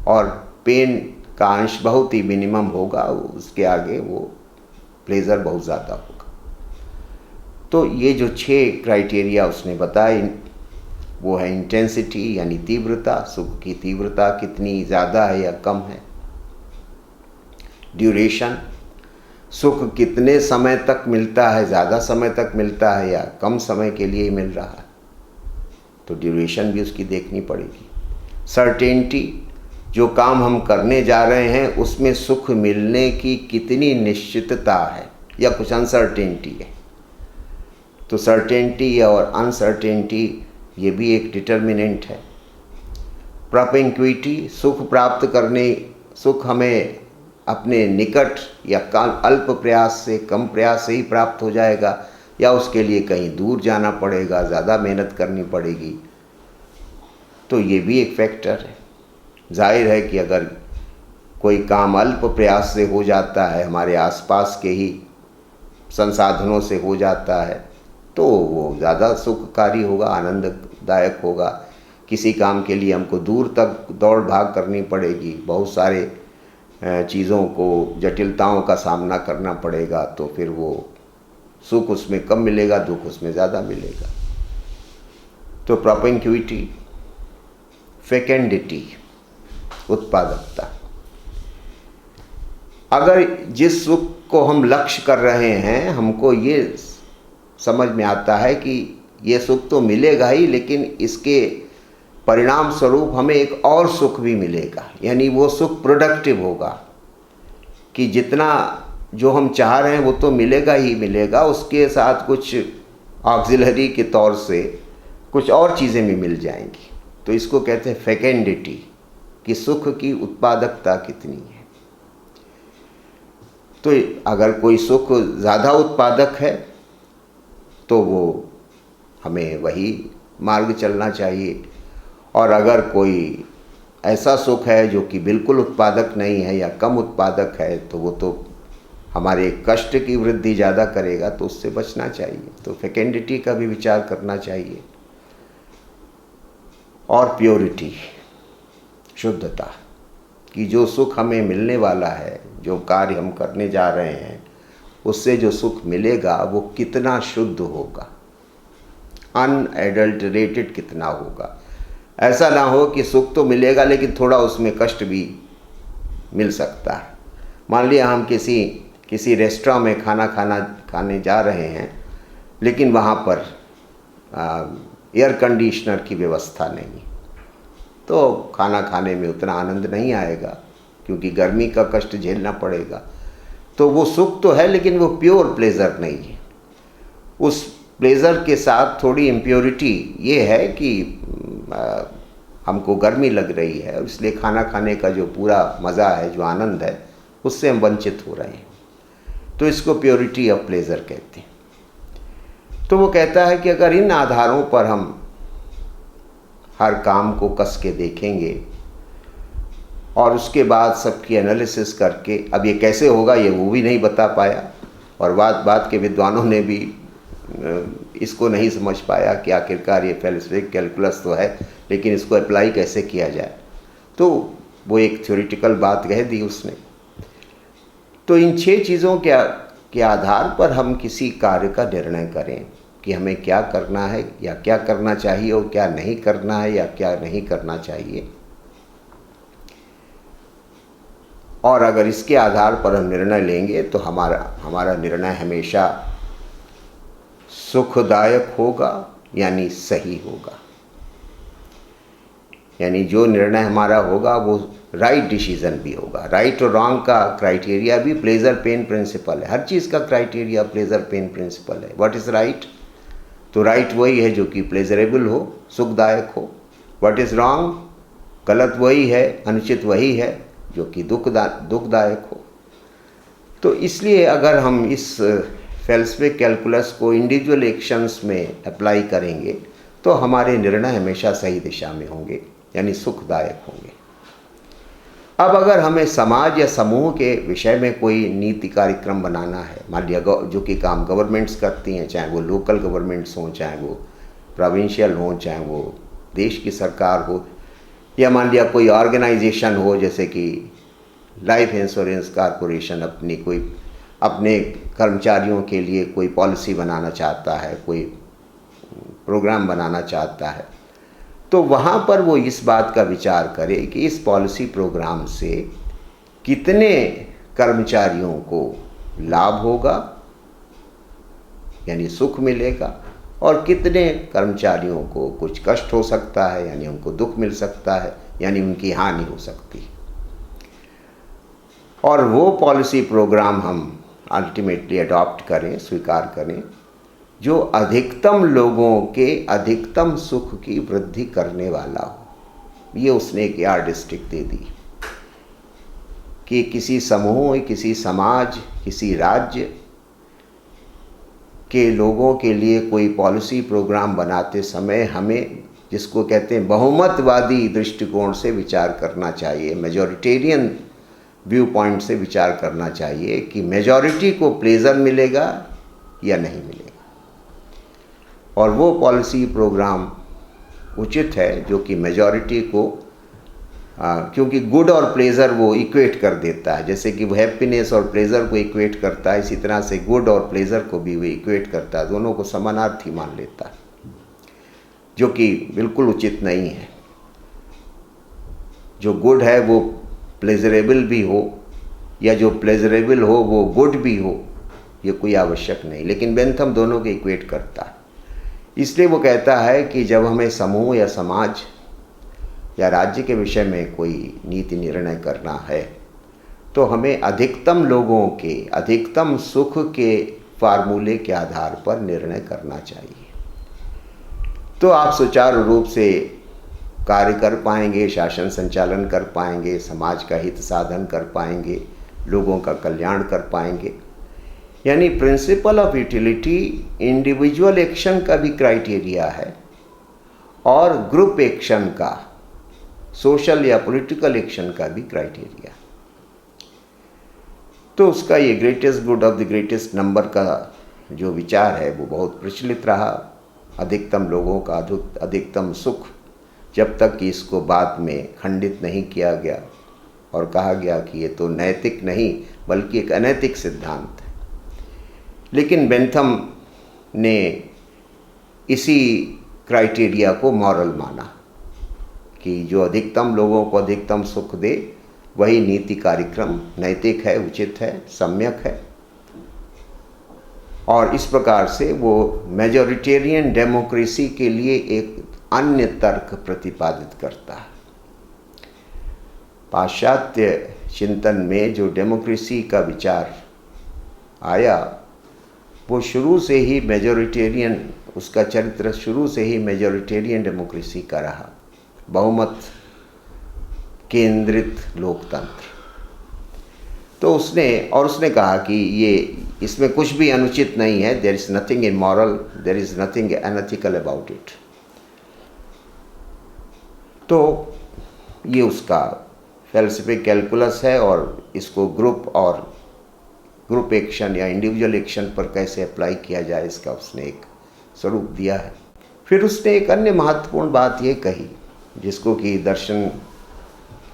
और पेन का अंश बहुत ही मिनिमम होगा, उसके आगे वो प्लेजर बहुत ज़्यादा होगा। तो ये जो 6 क्राइटेरिया उसने बताए वो है इंटेंसिटी यानी तीव्रता, सुख की तीव्रता कितनी ज़्यादा है या कम है, ड्यूरेशन, सुख कितने समय तक मिलता है, ज़्यादा समय तक मिलता है या कम समय के लिए ही मिल रहा है, तो ड्यूरेशन भी उसकी देखनी पड़ेगी। सर्टेनिटी, जो काम हम करने जा रहे हैं उसमें सुख मिलने की कितनी निश्चितता है या कुछ अनसर्टेनिटी है, तो सर्टेनिटी और अनसर्टेनिटी ये भी एक डिटर्मिनेंट है। प्रोपेंक्विटी, सुख प्राप्त करने, सुख हमें अपने निकट या अल्प प्रयास से, कम प्रयास से ही प्राप्त हो जाएगा या उसके लिए कहीं दूर जाना पड़ेगा, ज़्यादा मेहनत करनी पड़ेगी, तो ये भी एक फैक्टर है। जाहिर है कि अगर कोई काम अल्प प्रयास से हो जाता है, हमारे आसपास के ही संसाधनों से हो जाता है, तो वो ज़्यादा सुखकारी होगा, आनंददायक होगा। किसी काम के लिए हमको दूर तक दौड़ भाग करनी पड़ेगी, बहुत सारे चीज़ों को, जटिलताओं का सामना करना पड़ेगा, तो फिर वो सुख उसमें कम मिलेगा, दुख उसमें ज़्यादा मिलेगा। तो प्रोपेंक्विटी, फेकेंडिटी, उत्पादकता। अगर जिस सुख को हम लक्ष्य कर रहे हैं, हमको ये समझ में आता है कि ये सुख तो मिलेगा ही, लेकिन इसके परिणाम स्वरूप हमें एक और सुख भी मिलेगा, यानी वो सुख प्रोडक्टिव होगा कि जितना जो हम चाह रहे हैं वो तो मिलेगा ही मिलेगा, उसके साथ कुछ ऑक्सिलरी के तौर से कुछ और चीज़ें भी मिल जाएंगी। तो इसको कहते हैं फेकेंडिटी, कि सुख की उत्पादकता कितनी है। तो अगर कोई सुख ज़्यादा उत्पादक है तो वो हमें वही मार्ग चलना चाहिए, और अगर कोई ऐसा सुख है जो कि बिल्कुल उत्पादक नहीं है या कम उत्पादक है, तो वो तो हमारे कष्ट की वृद्धि ज़्यादा करेगा, तो उससे बचना चाहिए। तो फेकेंडिटी का भी विचार करना चाहिए। और प्योरिटी, शुद्धता, कि जो सुख हमें मिलने वाला है, जो कार्य हम करने जा रहे हैं, उससे जो सुख मिलेगा वो कितना शुद्ध होगा, अनएडल्टरेटेड कितना होगा। ऐसा ना हो कि सुख तो मिलेगा लेकिन थोड़ा उसमें कष्ट भी मिल सकता है। मान लिया हम किसी रेस्टोरेंट में खाने जा रहे हैं, लेकिन वहाँ पर एयर कंडीशनर की व्यवस्था नहीं, तो खाना खाने में उतना आनंद नहीं आएगा, क्योंकि गर्मी का कष्ट झेलना पड़ेगा। तो वो सुख तो है लेकिन वो प्योर प्लेज़र नहीं है। उस प्लेज़र के साथ थोड़ी इम्प्योरिटी ये है कि हमको गर्मी लग रही है, इसलिए खाना खाने का जो पूरा मज़ा है, जो आनंद है, उससे हम वंचित हो रहे हैं। तो इसको प्योरिटी ऑफ प्लेज़र कहते हैं। तो वो कहता है कि अगर इन आधारों पर हम हर काम को कस के देखेंगे और उसके बाद सबकी एनालिसिस करके, अब ये कैसे होगा ये वो भी नहीं बता पाया, और बात के विद्वानों ने भी इसको नहीं समझ पाया कि आखिरकार ये फेलिस्टिक कैलकुलस तो है, लेकिन इसको अप्लाई कैसे किया जाए। तो वो एक थ्योरेटिकल बात कह दी उसने। तो इन 6 चीज़ों के आधार पर हम किसी कार्य का निर्णय करें कि हमें क्या करना है या क्या करना चाहिए और क्या नहीं करना है या क्या नहीं करना चाहिए। और अगर इसके आधार पर हम निर्णय लेंगे तो हमारा निर्णय हमेशा सुखदायक होगा, यानी सही होगा। यानी जो निर्णय हमारा होगा वो राइट डिसीजन भी होगा। राइट और रॉन्ग का क्राइटेरिया भी प्लेजर पेन प्रिंसिपल है। हर चीज़ का क्राइटेरिया प्लेजर पेन प्रिंसिपल है। What is right? तो राइट वही है जो कि प्लेजरेबल हो, सुखदायक हो। What is wrong? गलत वही है, अनुचित वही है जो कि दुखदायक हो। तो इसलिए अगर हम इस फेल्सविक कैलकुलस को इंडिविजुअल एक्शंस में अप्लाई करेंगे तो हमारे निर्णय हमेशा सही दिशा में होंगे, यानी सुखदायक होंगे। अब अगर हमें समाज या समूह के विषय में कोई नीति कार्यक्रम बनाना है, मान लिया जो कि काम गवर्नमेंट्स करती हैं, चाहे वो लोकल गवर्नमेंट्स हों, चाहे वो प्रोविंशियल हों, चाहे वो देश की सरकार हो, या मान लिया कोई ऑर्गेनाइजेशन हो जैसे कि लाइफ इंश्योरेंस कॉरपोरेशन अपने कर्मचारियों के लिए कोई पॉलिसी बनाना चाहता है, कोई प्रोग्राम बनाना चाहता है, तो वहाँ पर वो इस बात का विचार करे कि इस पॉलिसी प्रोग्राम से कितने कर्मचारियों को लाभ होगा, यानी सुख मिलेगा, और कितने कर्मचारियों को कुछ कष्ट हो सकता है, यानी उनको दुख मिल सकता है, यानी उनकी हानि हो सकती है। और वो पॉलिसी प्रोग्राम हम अल्टीमेटली अडॉप्ट करें, स्वीकार करें, जो अधिकतम लोगों के अधिकतम सुख की वृद्धि करने वाला हो। ये उसने एक यार्डस्टिक दे दी कि किसी समूह, किसी समाज, किसी राज्य के लोगों के लिए कोई पॉलिसी प्रोग्राम बनाते समय हमें जिसको कहते हैं बहुमतवादी दृष्टिकोण से विचार करना चाहिए, मेजॉरिटेरियन व्यू पॉइंट से विचार करना चाहिए कि मेजॉरिटी को प्लेजर मिलेगा या नहीं मिलेगा, और वो पॉलिसी प्रोग्राम उचित है जो कि मेजॉरिटी को क्योंकि गुड और प्लेजर वो इक्वेट कर देता है, जैसे कि वो हैप्पीनेस और प्लेजर को इक्वेट करता है, इसी तरह से गुड और प्लेजर को भी वो इक्वेट करता है, दोनों को समानार्थी मान लेता है, जो कि बिल्कुल उचित नहीं है। जो गुड है वो प्लेजरेबल भी हो या जो प्लेजरेबल हो वो गुड भी हो, ये कोई आवश्यक नहीं, लेकिन बेंथम दोनों को इक्वेट करता है। इसलिए वो कहता है कि जब हमें समूह या समाज या राज्य के विषय में कोई नीति निर्णय करना है तो हमें अधिकतम लोगों के अधिकतम सुख के फार्मूले के आधार पर निर्णय करना चाहिए। तो आप सुचारू रूप से कार्य कर पाएंगे, शासन संचालन कर पाएंगे, समाज का हित साधन कर पाएंगे, लोगों का कल्याण कर पाएंगे। यानी principle of utility individual action का भी क्राइटेरिया है और ग्रुप एक्शन का, सोशल या पॉलिटिकल एक्शन का भी क्राइटेरिया। तो उसका ये greatest good of the greatest number का जो विचार है वो बहुत प्रचलित रहा। अधिकतम लोगों का अधिकतम सुख, जब तक कि इसको बाद में खंडित नहीं किया गया और कहा गया कि ये तो नैतिक नहीं बल्कि एक अनैतिक सिद्धांत है। लेकिन बेंथम ने इसी क्राइटेरिया को मॉरल माना कि जो अधिकतम लोगों को अधिकतम सुख दे वही नीति कार्यक्रम नैतिक है, उचित है, सम्यक है। और इस प्रकार से वो मेजॉरिटेरियन डेमोक्रेसी के लिए एक अन्य तर्क प्रतिपादित करता है। पाश्चात्य चिंतन में जो डेमोक्रेसी का विचार आया वो शुरू से ही मेजॉरिटेरियन, उसका चरित्र शुरू से ही मेजॉरिटेरियन डेमोक्रेसी का रहा, बहुमत केंद्रित लोकतंत्र। तो उसने कहा कि ये इसमें कुछ भी अनुचित नहीं है, there is nothing immoral, there is nothing unethical about it. तो ये उसका फेल्सिफिक कैलकुलस है और इसको ग्रुप एक्शन या इंडिविजुअल एक्शन पर कैसे अप्लाई किया जाए इसका उसने एक स्वरूप दिया है। फिर उसने एक अन्य महत्वपूर्ण बात ये कही जिसको कि दर्शन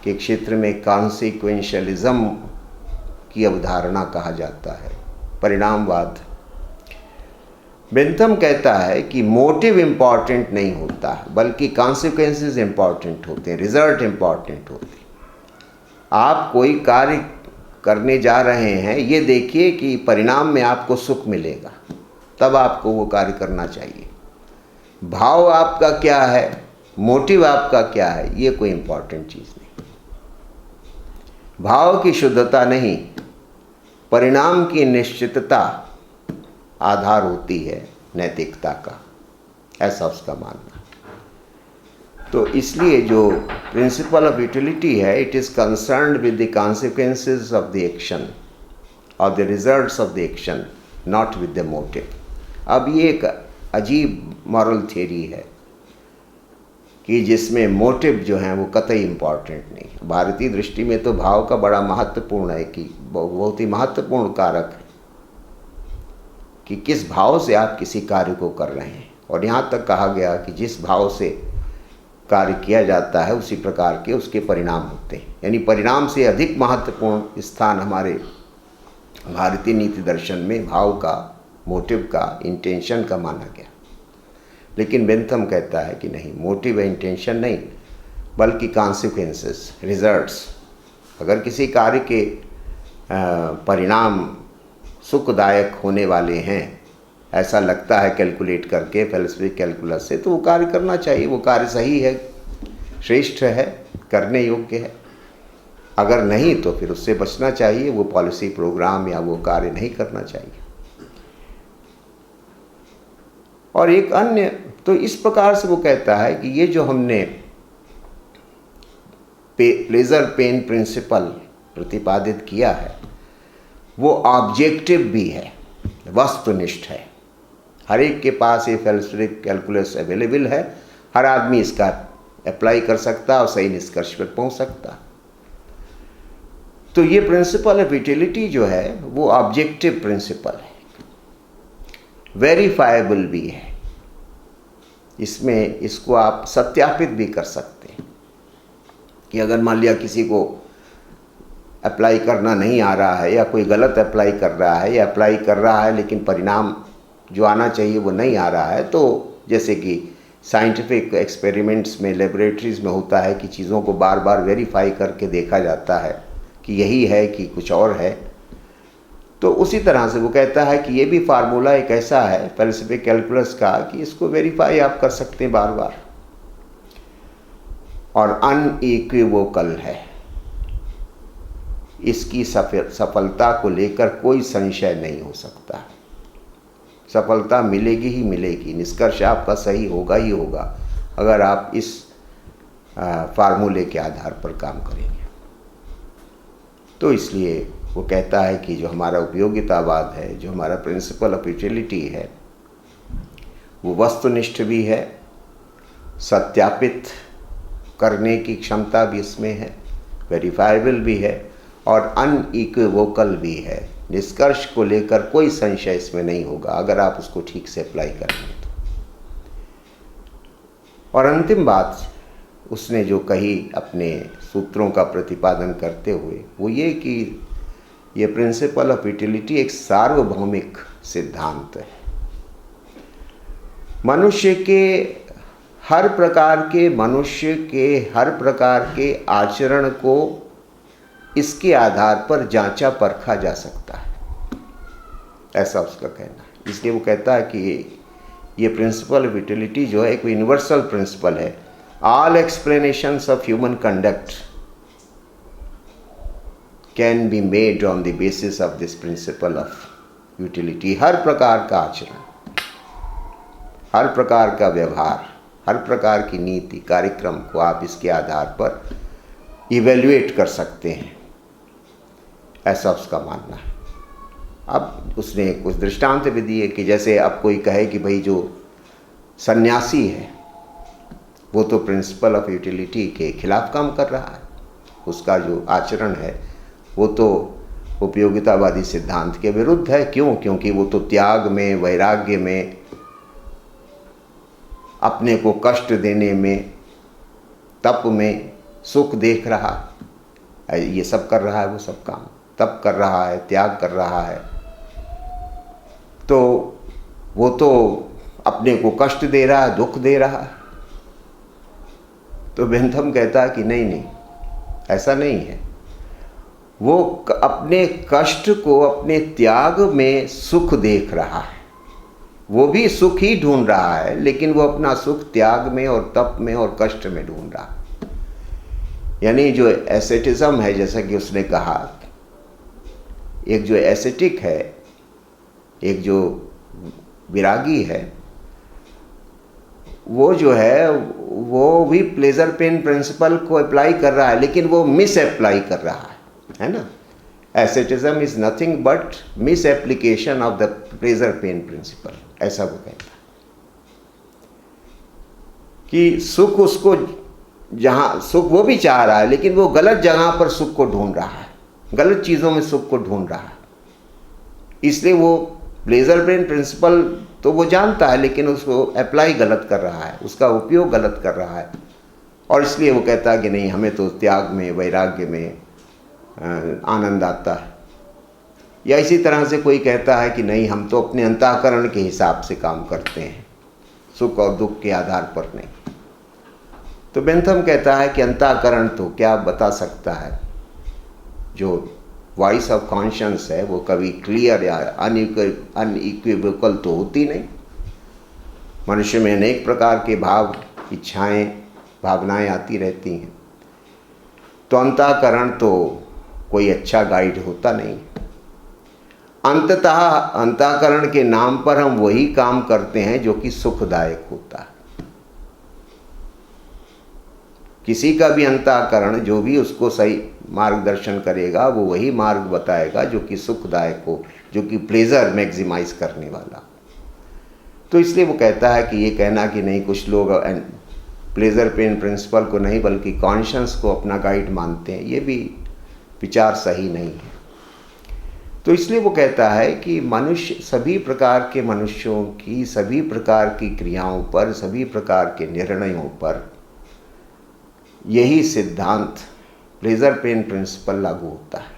के क्षेत्र में कॉन्सिक्वेंशियलिज्म की अवधारणा कहा जाता है, परिणामवाद। बेंथम कहता है कि मोटिव इम्पॉर्टेंट नहीं होता बल्कि कॉन्सिक्वेंसेस इम्पॉर्टेंट होते हैं, रिजल्ट इम्पॉर्टेंट होते हैं। आप कोई कार्य करने जा रहे हैं, ये देखिए कि परिणाम में आपको सुख मिलेगा, तब आपको वो कार्य करना चाहिए। भाव आपका क्या है, मोटिव आपका क्या है, ये कोई इम्पॉर्टेंट चीज़ नहीं। भाव की शुद्धता नहीं, परिणाम की निश्चितता आधार होती है नैतिकता का, ऐसा उसका मानना। तो इसलिए जो प्रिंसिपल ऑफ यूटिलिटी है, it is concerned with the consequences of the action और the results of the action, not with the motive. अब ये एक अजीब मॉरल थियरी है कि जिसमें मोटिव जो है वो कतई इम्पॉर्टेंट नहीं। भारतीय दृष्टि में तो भाव का बड़ा महत्वपूर्ण है कि बहुत ही महत्वपूर्ण कारक है कि किस भाव से आप किसी कार्य को कर रहे हैं। और यहाँ तक कहा गया कि जिस भाव से कार्य किया जाता है उसी प्रकार के उसके परिणाम होते हैं। यानी परिणाम से अधिक महत्वपूर्ण स्थान हमारे भारतीय नीति दर्शन में भाव का, मोटिव का, इंटेंशन का माना गया। लेकिन बेंथम कहता है कि नहीं, मोटिव है इंटेंशन नहीं बल्कि कॉन्सिक्वेंसेस, रिजल्ट्स। अगर किसी कार्य के परिणाम सुखदायक होने वाले हैं, ऐसा लगता है कैलकुलेट करके फेल्सिफिक कैलकुलस से, तो वो कार्य करना चाहिए। वो कार्य सही है, श्रेष्ठ है, करने योग्य है। अगर नहीं तो फिर उससे बचना चाहिए, वो पॉलिसी प्रोग्राम या वो कार्य नहीं करना चाहिए। और एक अन्य, तो इस प्रकार से वो कहता है कि ये जो हमने प्लेजर पेन प्रिंसिपल प्रतिपादित किया है वो ऑब्जेक्टिव भी है, वस्तुनिष्ठ है। हर एक के पास ये फेल्सिफिक कैलकुलस अवेलेबल है हर आदमी इसका अप्लाई कर सकता है और सही निष्कर्ष पर पहुंच सकता। तो ये प्रिंसिपल ऑफ यूटिलिटी जो है वो ऑब्जेक्टिव प्रिंसिपल है, वेरीफाइबल भी है। इसमें इसको आप सत्यापित भी कर सकते हैं कि अगर मान लिया किसी को अप्लाई करना नहीं आ रहा है या कोई गलत अप्लाई कर रहा है या अप्लाई कर रहा है लेकिन परिणाम जो आना चाहिए वो नहीं आ रहा है, तो जैसे कि साइंटिफिक एक्सपेरिमेंट्स में, लेबोरेटरीज में होता है कि चीज़ों को बार बार वेरीफाई करके देखा जाता है कि यही है कि कुछ और है। तो उसी तरह से वो कहता है कि ये भी फार्मूला एक ऐसा है फ़लसफ़े कैलकुलस का कि इसको वेरीफाई आप कर सकते हैं बार बार, और अनइक्विवोकल है। इसकी सफलता को लेकर कोई संशय नहीं हो सकता। सफलता मिलेगी ही मिलेगी, निष्कर्ष आपका सही होगा ही होगा अगर आप इस फार्मूले के आधार पर काम करेंगे। तो इसलिए वो कहता है कि जो हमारा उपयोगितावाद है, जो हमारा प्रिंसिपल ऑफ यूटिलिटी है, वो वस्तुनिष्ठ भी है, सत्यापित करने की क्षमता भी इसमें है, वेरीफाइबल भी है और अनइक्विवोकल भी है। निष्कर्ष को लेकर कोई संशय इसमें नहीं होगा अगर आप उसको ठीक से अप्लाई करेंगे तो। और अंतिम बात उसने जो कही अपने सूत्रों का प्रतिपादन करते हुए वो ये कि ये प्रिंसिपल ऑफ यूटिलिटी एक सार्वभौमिक सिद्धांत है। मनुष्य के हर प्रकार के आचरण को इसके आधार पर जांचा परखा जा सकता है, ऐसा उसका कहना है। इसलिए वो कहता है कि ये प्रिंसिपल ऑफ यूटिलिटी जो है एक यूनिवर्सल प्रिंसिपल है। All explanations of human conduct can be made on the basis of this principle of utility. हर प्रकार का आचरण, हर प्रकार का व्यवहार, हर प्रकार की नीति कार्यक्रम को आप इसके आधार पर इवेल्युएट कर सकते हैं, ऐसा उसका मानना है। अब उसने कुछ दृष्टांत भी दिए कि जैसे अब कोई कहे कि भाई जो सन्यासी है वो तो प्रिंसिपल ऑफ यूटिलिटी के खिलाफ काम कर रहा है, उसका जो आचरण है वो तो उपयोगितावादी सिद्धांत के विरुद्ध है। क्यों? क्योंकि वो तो त्याग में, वैराग्य में, अपने को कष्ट देने में, तप में सुख देख रहा है, ये सब कर रहा है, वो सब काम तप कर रहा है, त्याग कर रहा है, तो वो तो अपने को कष्ट दे रहा है, दुख दे रहा है। तो बेंथम कहता है कि नहीं नहीं, ऐसा नहीं है। वो अपने कष्ट को अपने त्याग में सुख देख रहा है, वो भी सुख ही ढूंढ रहा है, लेकिन वो अपना सुख त्याग में और तप में और कष्ट में ढूंढ रहा है। यानी जो एसेटिज्म है, जैसा कि उसने कहा, एक जो एसेटिक है, एक जो विरागी है, वो जो है वो भी प्लेजर पेन प्रिंसिपल को अप्लाई कर रहा है, लेकिन वो मिस अप्लाई कर रहा है ना। Asceticism is nothing but misapplication of the pleasure pain principle, ऐसा वो कहता है कि सुख उसको, जहाँ सुख वो भी चाह रहा है लेकिन वो गलत जगह पर सुख को ढूंढ रहा है, गलत चीज़ों में सुख को ढूंढ रहा है। इसलिए वो प्लेजर पेन प्रिंसिपल तो वो जानता है, लेकिन उसको अप्लाई गलत कर रहा है, उसका उपयोग गलत कर रहा है। और इसलिए वो कहता है कि नहीं, हमें तो त्याग में, वैराग्य में आनंद आता है। या इसी तरह से कोई कहता है कि नहीं, हम तो अपने अंतःकरण के हिसाब से काम करते हैं, सुख और दुख के आधार पर नहीं। तो बेंथम कहता है कि अंतःकरण तो क्या बता सकता है, जो वॉइस ऑफ कॉन्शियंस है वो कभी क्लियर या अनइक्विवोकल तो होती नहीं। मनुष्य में अनेक प्रकार के भाव, इच्छाएं, भावनाएं आती रहती हैं। तो अंतःकरण तो कोई अच्छा गाइड होता नहीं। अंततः अंतःकरण के नाम पर हम वही काम करते हैं जो कि सुखदायक होता है। किसी का भी अंतःकरण जो भी उसको सही मार्गदर्शन करेगा वो वही मार्ग बताएगा जो कि सुखदायक हो, जो कि प्लेजर मैक्सिमाइज करने वाला। तो इसलिए वो कहता है कि ये कहना कि नहीं, कुछ लोग प्लेजर पेन प्रिंसिपल को नहीं बल्कि कॉन्शियस को अपना गाइड मानते हैं, ये भी विचार सही नहीं है। तो इसलिए वो कहता है कि मनुष्य, सभी प्रकार के मनुष्यों की सभी प्रकार की क्रियाओं पर, सभी प्रकार के निर्णयों पर यही सिद्धांत प्लेजर पेन प्रिंसिपल लागू होता है।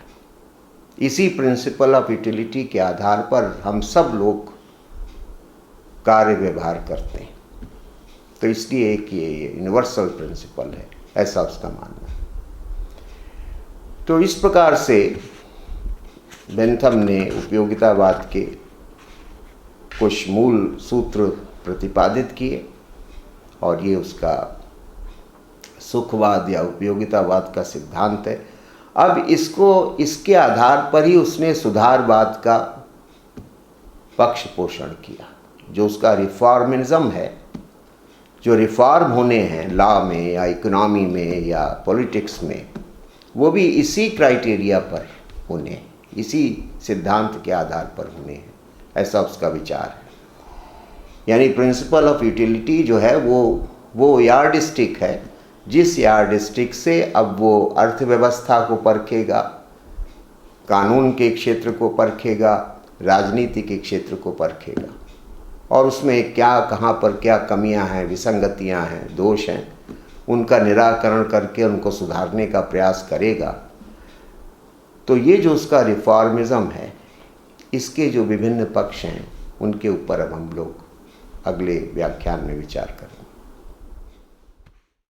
इसी प्रिंसिपल ऑफ यूटिलिटी के आधार पर हम सब लोग कार्य व्यवहार करते हैं। तो इसलिए एक ये यूनिवर्सल प्रिंसिपल है, ऐसा उसका मानना है। तो इस प्रकार से बेंथम ने उपयोगितावाद के कुछ मूल सूत्र प्रतिपादित किए और ये उसका सुखवाद या उपयोगितावाद का सिद्धांत है। अब इसके आधार पर ही उसने सुधारवाद का पक्ष पोषण किया, जो उसका रिफॉर्मिज्म है, जो रिफॉर्म होने हैं लॉ में या इकोनॉमी में या पॉलिटिक्स में, वो भी इसी क्राइटेरिया पर होने, इसी सिद्धांत के आधार पर होने हैं, ऐसा उसका विचार है। यानी प्रिंसिपल ऑफ यूटिलिटी जो है वो यार्डस्टिक है, जिस यार्डस्टिक से अब वो अर्थव्यवस्था को परखेगा, कानून के क्षेत्र को परखेगा, राजनीति के क्षेत्र को परखेगा और उसमें क्या, कहाँ पर क्या कमियां हैं, विसंगतियां हैं, दोष हैं, उनका निराकरण करके उनको सुधारने का प्रयास करेगा। तो ये जो उसका रिफॉर्मिज्म है, इसके जो विभिन्न पक्ष हैं, उनके ऊपर अब हम लोग अगले व्याख्यान में विचार करेंगे।